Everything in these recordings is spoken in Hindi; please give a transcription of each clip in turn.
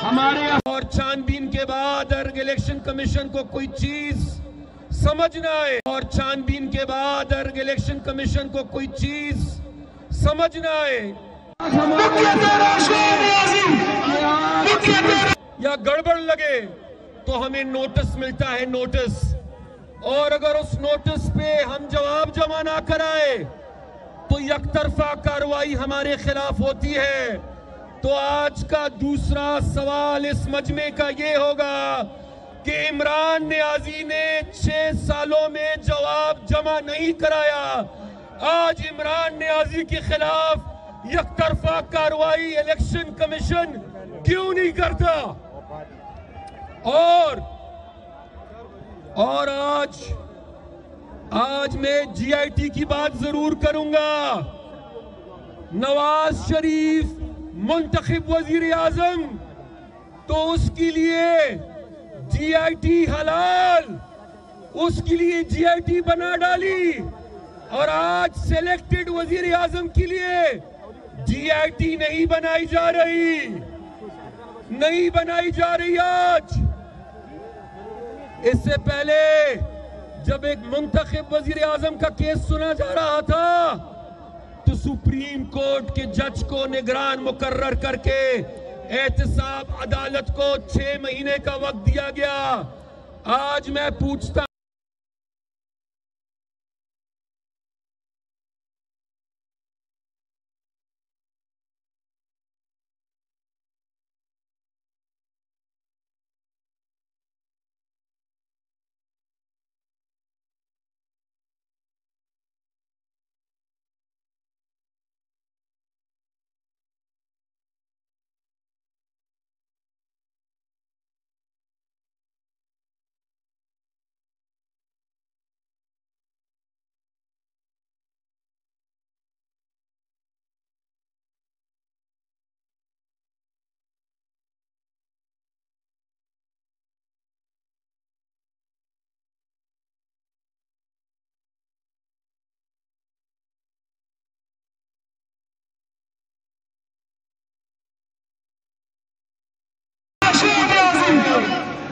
हमारे और छानबीन के बाद अगर इलेक्शन कमीशन को कोई चीज समझ न आए और छानबीन के बाद अगर इलेक्शन कमीशन को कोई चीज समझ न आए या गड़बड़ लगे तो हमें नोटिस मिलता है, नोटिस। और अगर उस नोटिस पे हम जवाब जमा ना कराए तो यकतरफा कार्रवाई हमारे खिलाफ होती है। तो आज का दूसरा सवाल इस मजमे का ये होगा कि इमरान नियाजी ने 6 सालों में जवाब जमा नहीं कराया। आज इमरान नियाजी के खिलाफ यकतरफा कार्रवाई इलेक्शन कमीशन क्यों नहीं करता? और आज मैं जीआईटी की बात जरूर करूंगा। नवाज शरीफ मुंतखब वजीर आजम, तो उसके लिए जीआईटी हलाल, उसके लिए जीआईटी बना डाली। और आज सिलेक्टेड वजीर आजम के लिए जीआईटी नहीं बनाई जा रही, नहीं बनाई जा रही। आज इससे पहले जब एक मुंतखब वजीर आजम का केस सुना जा रहा था तो सुप्रीम कोर्ट के जज को निगरान मुकर्रर करके एहतसाब अदालत को 6 महीने का वक्त दिया गया। आज मैं पूछता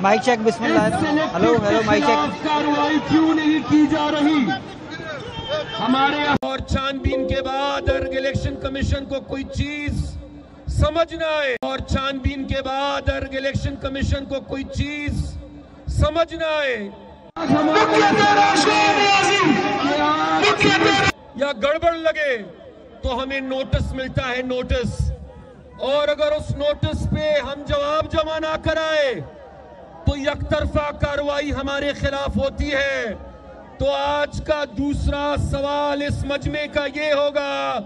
माइक चेक, बिस्मिल्लाह। Hello mic check. कार्रवाई क्यों नहीं की जा रही? हमारे और छानबीन के बाद अगर इलेक्शन कमीशन को कोई चीज समझ न आए और छानबीन के बाद अगर इलेक्शन कमीशन को कोई चीज समझ न आए या गड़बड़ लगे तो हमें नोटिस मिलता है, नोटिस। और अगर उस नोटिस पे हम जवाब जमा ना कराए तो यकतरफा कार्रवाई हमारे खिलाफ होती है। तो आज का दूसरा सवाल इस मजमे का ये होगा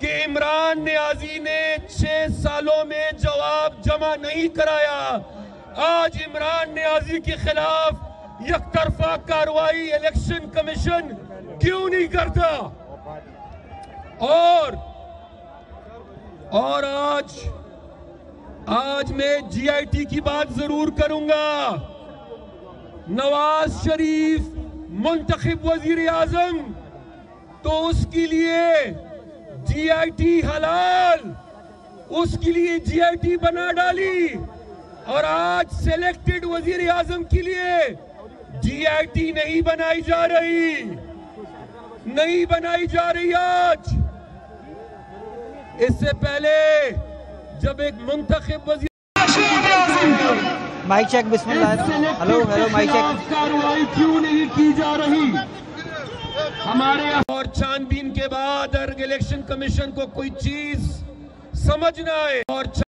कि इमरान नियाजी ने 6 सालों में जवाब जमा नहीं कराया। आज इमरान नियाजी के खिलाफ यकतरफा कार्रवाई इलेक्शन कमीशन क्यों नहीं करता? और आज मैं जीआईटी की बात जरूर करूंगा। नवाज शरीफ मुंतखब वजीर आजम, तो उसके लिए जीआईटी हलाल, उसके लिए जीआईटी बना डाली। और आज सिलेक्टेड वजीर आजम के लिए जीआईटी नहीं बनाई जा रही, नहीं बनाई जा रही। आज इससे पहले जब एक मुंतखब वजीर माइक चेक, बिस्मिल्लाह। Hello mic check. कार्रवाई क्यों नहीं की जा रही? हमारे और छानबीन के बाद अगर इलेक्शन कमीशन को कोई चीज समझ न आए और